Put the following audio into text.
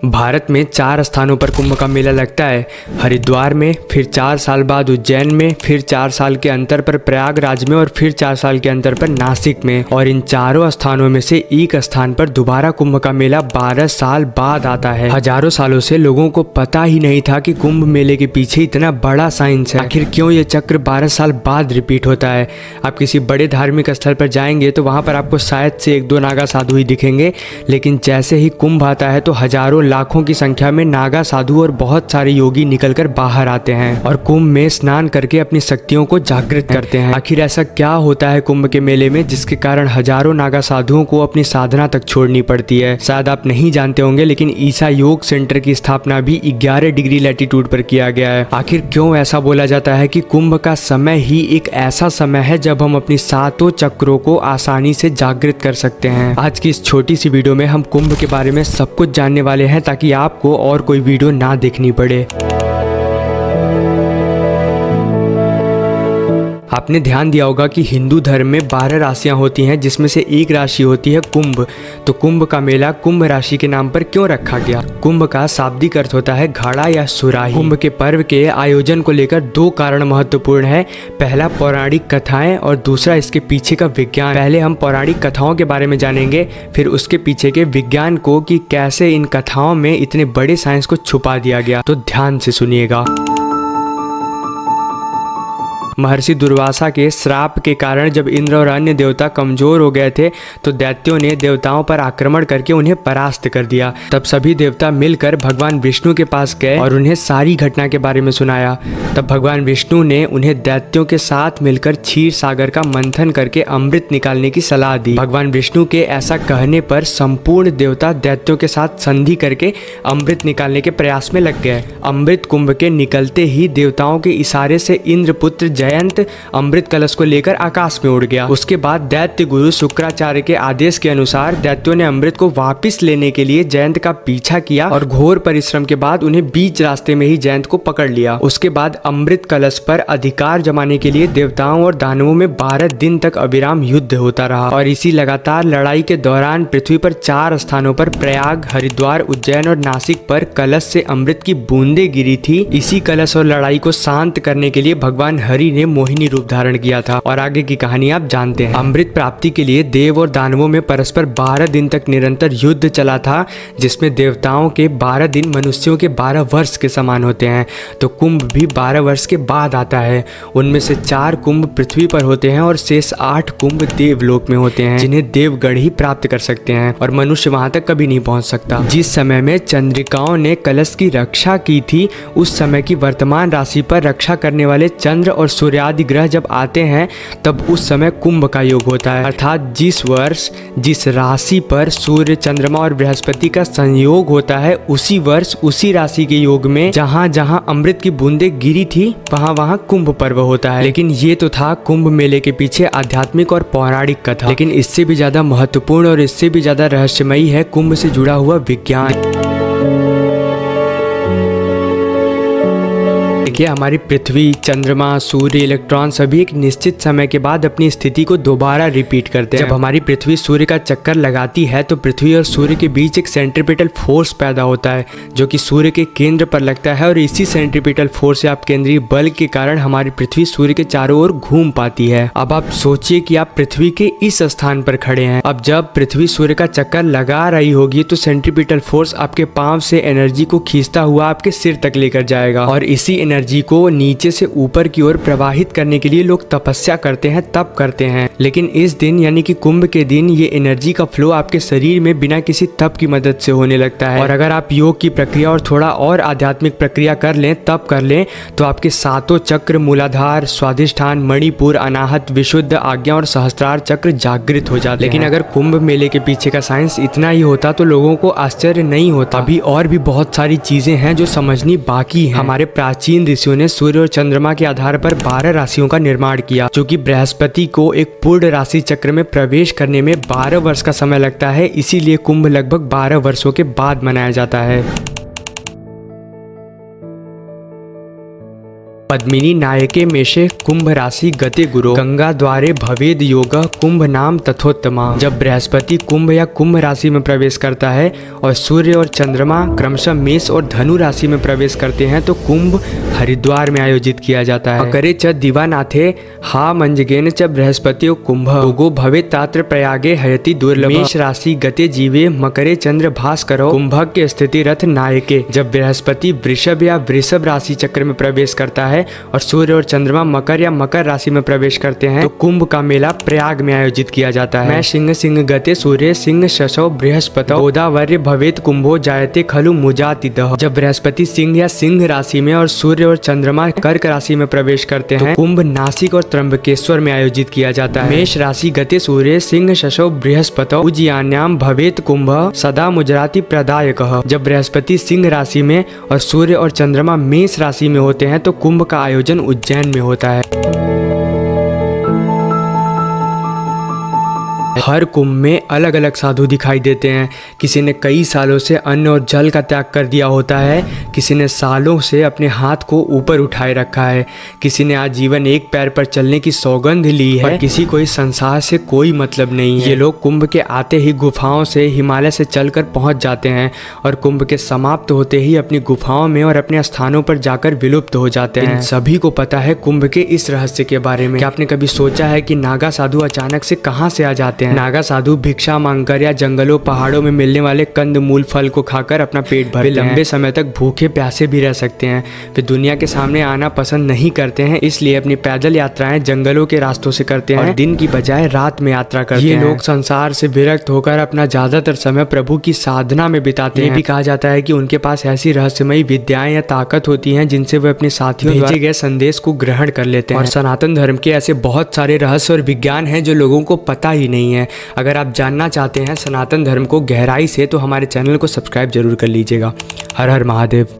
भारत में 4 स्थानों पर कुंभ का मेला लगता है। हरिद्वार में, फिर 4 साल बाद उज्जैन में, फिर 4 साल के अंतर पर प्रयागराज में और फिर 4 साल के अंतर पर नासिक में। और इन चारों स्थानों में से एक स्थान पर दोबारा कुंभ का मेला 12 साल बाद आता है। हजारों सालों से लोगों को पता ही नहीं था कि कुंभ मेले के पीछे इतना बड़ा साइंस है। आखिर क्यों ये चक्र 12 साल बाद रिपीट होता है। आप किसी बड़े धार्मिक स्थल पर जाएंगे तो वहां पर आपको शायद से 1-2 नागा साधु ही दिखेंगे, लेकिन जैसे ही कुंभ आता है तो हजारों लाखों की संख्या में नागा साधु और बहुत सारे योगी निकलकर बाहर आते हैं और कुंभ में स्नान करके अपनी शक्तियों को जागृत करते हैं। आखिर ऐसा क्या होता है कुंभ के मेले में जिसके कारण हजारों नागा साधुओं को अपनी साधना तक छोड़नी पड़ती है। शायद आप नहीं जानते होंगे, लेकिन ईसा योग सेंटर की स्थापना भी 11 डिग्री लैटिट्यूड पर किया गया है। आखिर क्यों ऐसा बोला जाता है कि कुंभ का समय ही एक ऐसा समय है जब हम अपनी 7 चक्रों को आसानी से जागृत कर सकते हैं। आज की इस छोटी सी वीडियो में हम कुंभ के बारे में सब कुछ जानने वाले हैं ताकि आपको और कोई वीडियो ना देखनी पड़े। आपने ध्यान दिया होगा कि हिंदू धर्म में 12 राशियां होती हैं, जिसमें से एक राशि होती है कुंभ। तो कुंभ का मेला कुंभ राशि के नाम पर क्यों रखा गया? कुंभ का शाब्दिक अर्थ होता है घड़ा या सुराही। कुंभ के पर्व के आयोजन को लेकर 2 कारण महत्वपूर्ण है। पहला पौराणिक कथाएं और दूसरा इसके पीछे का विज्ञान। पहले हम पौराणिक कथाओं के बारे में जानेंगे, फिर उसके पीछे के विज्ञान को कि कैसे इन कथाओं में इतने बड़े साइंस को छुपा दिया गया। तो ध्यान से सुनिएगा। महर्षि दुर्वासा के श्राप के कारण जब इंद्र और अन्य देवता कमजोर हो गए थे तो दैत्यों ने देवताओं पर आक्रमण करके उन्हें परास्त कर दिया। तब सभी देवता मिलकर भगवान विष्णु के पास गए और उन्हें सारी घटना के बारे में सुनाया। तब भगवान विष्णु ने उन्हें दैत्यों के साथ मिलकर क्षीर सागर का मंथन करके अमृत निकालने की सलाह दी। भगवान विष्णु के ऐसा कहने पर संपूर्ण देवता दैत्यों के साथ संधि करके अमृत निकालने के प्रयास में लग गए। अमृत कुंभ के निकलते ही देवताओं के इशारे से इंद्रपुत्र जयंत अमृत कलश को लेकर आकाश में उड़ गया। उसके बाद दैत्य गुरु शुक्राचार्य के आदेश के अनुसार दैत्यों ने अमृत को वापस लेने के लिए जयंत का पीछा किया और घोर परिश्रम के बाद उन्हें बीच रास्ते में ही जयंत को पकड़ लिया। उसके बाद अमृत कलश पर अधिकार जमाने के लिए देवताओं और दानवों में 12 दिन तक अविराम युद्ध होता रहा और इसी लगातार लड़ाई के दौरान पृथ्वी पर 4 स्थानों पर प्रयाग, हरिद्वार, उज्जैन और नासिक पर कलश से अमृत की बूंदें गिरी थी। इसी कलश और लड़ाई को शांत करने के लिए भगवान हरि ने मोहिनी रूप धारण किया था और आगे की कहानी आप जानते हैं। अमृत प्राप्ति के लिए देव और दानवों में परस्पर 12 दिन तक निरंतर युद्ध चला था, जिसमें देवताओं के 12 दिन मनुष्यों के 12 वर्ष के समान होते हैं। तो कुंभ भी 12 वर्ष के बाद आता है। उनमें से 4 कुंभ पृथ्वी पर होते हैं और शेष 8 कुंभ देवलोक में होते हैं, जिन्हें देवगण ही प्राप्त कर सकते हैं और मनुष्य वहां तक कभी नहीं पहुंच सकता। जिस समय में चंद्रिकाओं ने कलश की रक्षा की थी, उस समय की वर्तमान राशि पर रक्षा करने वाले चंद्र और सूर्य आदि ग्रह जब आते हैं तब उस समय कुंभ का योग होता है। अर्थात जिस वर्ष जिस राशि पर सूर्य, चंद्रमा और बृहस्पति का संयोग होता है, उसी वर्ष उसी राशि के योग में जहां जहां अमृत की बूंदें गिरी थी वहां वहां कुंभ पर्व होता है। लेकिन ये तो था कुंभ मेले के पीछे आध्यात्मिक और पौराणिक कथा, लेकिन इससे भी ज्यादा महत्वपूर्ण और इससे भी ज्यादा रहस्यमयी है कुंभ से जुड़ा हुआ विज्ञान। देखिए, हमारी पृथ्वी, चंद्रमा, सूर्य, इलेक्ट्रॉन सभी एक निश्चित समय के बाद अपनी स्थिति को दोबारा रिपीट करते हैं। जब हमारी पृथ्वी सूर्य का चक्कर लगाती है तो पृथ्वी और सूर्य के बीच एक सेंट्रीपिटल फोर्स पैदा होता है जो कि सूर्य के केंद्र पर लगता है और इसी सेंट्रीपिटल फोर्स या केंद्रीय बल के कारण हमारी पृथ्वी सूर्य के चारों ओर घूम पाती है। अब आप सोचिए कि आप पृथ्वी के इस स्थान पर खड़े हैं। अब जब पृथ्वी सूर्य का चक्कर लगा रही होगी तो सेंट्रीपिटल फोर्स आपके पांव से एनर्जी को खींचता हुआ आपके सिर तक लेकर जाएगा और इसी एनर्जी को नीचे से ऊपर की ओर प्रवाहित करने के लिए लोग तपस्या करते हैं, तप करते हैं। लेकिन इस दिन यानी कि कुंभ के दिन ये एनर्जी का फ्लो आपके शरीर में बिना किसी तप की मदद से होने लगता है। और अगर आप योग की प्रक्रिया और थोड़ा और आध्यात्मिक प्रक्रिया कर लें, तप कर लें, तो आपके 7 चक्र मूलाधार, स्वाधिष्ठान, मणिपुर, अनाहत, विशुद्ध, आज्ञा और सहस्त्रार चक्र जागृत हो जाते हैं। लेकिन अगर कुंभ मेले के पीछे का साइंस इतना ही होता तो लोगों को आश्चर्य नहीं होता। अभी और भी बहुत सारी चीजें हैं जो समझनी बाकी है। हमारे प्राचीन ऋषियों ने सूर्य और चंद्रमा के आधार पर 12 राशियों का निर्माण किया, जो कि बृहस्पति को एक पूर्ण राशि चक्र में प्रवेश करने में 12 वर्ष का समय लगता है। इसीलिए कुंभ लगभग 12 वर्षों के बाद मनाया जाता है। पद्मिनी नायके मेषे कुंभ राशि गते गुरो गंगा द्वारे भवेद योग कुंभ नाम तथोत्तमा। जब बृहस्पति कुंभ या कुंभ राशि में प्रवेश करता है और सूर्य और चंद्रमा क्रमशः मेष और धनु राशि में प्रवेश करते हैं तो कुंभ हरिद्वार में आयोजित किया जाता है। मकरे च दिवानाथे हा मंजगेन च बृहस्पति कुंभ योगो भवे तात्र प्रयागे हयति दुर्लभ। मेष राशि गते जीवे मकरे चंद्र भास करो कुंभक के स्थिति रथ नायके। जब बृहस्पति वृषभ या वृषभ राशि चक्र में प्रवेश करता है और सूर्य और चंद्रमा मकर या मकर राशि में प्रवेश करते हैं तो कुंभ का मेला प्रयाग में आयोजित किया जाता है। मैं सिंह सिंह गते सूर्य सिंह शशो बृहस्पति गोदावर्य भवेत कुंभो जायते खलु मुजातिदः। जब बृहस्पति सिंह या सिंह राशि में और सूर्य और चंद्रमा कर्क राशि में प्रवेश करते हैं तो कुंभ नासिक और त्र्यंबकेश्वर में आयोजित किया जाता है। मेष राशि गते सूर्य सिंह शशो बृहस्पति उज्जयान्याम भवेत कुंभ सदा मुजराति प्रदायकः। जब बृहस्पति सिंह राशि में और सूर्य और चंद्रमा मेष राशि में होते हैं तो कुंभ का आयोजन उज्जैन में होता है। हर कुंभ में अलग अलग साधु दिखाई देते हैं। किसी ने कई सालों से अन्न और जल का त्याग कर दिया होता है, किसी ने सालों से अपने हाथ को ऊपर उठाए रखा है, किसी ने आजीवन एक पैर पर चलने की सौगंध ली है, किसी को इस संसार से कोई मतलब नहीं है। ये लोग कुंभ के आते ही गुफाओं से हिमालय से चलकर पहुंच जाते हैं और कुंभ के समाप्त होते ही अपनी गुफाओं में और अपने स्थानों पर जाकर विलुप्त हो जाते हैं। सभी को पता है कुंभ के इस रहस्य के बारे में। क्या आपने कभी सोचा है कि नागा साधु अचानक से कहाँ से आ जाते हैं? नागा साधु भिक्षा मांगकर या जंगलों पहाड़ों में मिलने वाले कंद मूल फल को खाकर अपना पेट भरते हैं। लंबे समय तक भूखे प्यासे भी रह सकते हैं। वे दुनिया के सामने आना पसंद नहीं करते हैं, इसलिए अपनी पैदल यात्राएं जंगलों के रास्तों से करते हैं और दिन की बजाय रात में यात्रा करते हैं। ये लोग संसार से विरक्त होकर अपना ज्यादातर समय प्रभु की साधना में बिताते हैं। ये भी कहा जाता है कि उनके पास ऐसी रहस्यमयी विद्याएं या ताकत होती हैं जिनसे वे अपने साथियों भेजे गए संदेश को ग्रहण कर लेते हैं। और सनातन धर्म के ऐसे बहुत सारे रहस्य और विज्ञान हैं जो लोगों को पता ही नहीं है। अगर आप जानना चाहते हैं सनातन धर्म को गहराई से तो हमारे चैनल को सब्सक्राइब जरूर कर लीजिएगा। हर हर महादेव।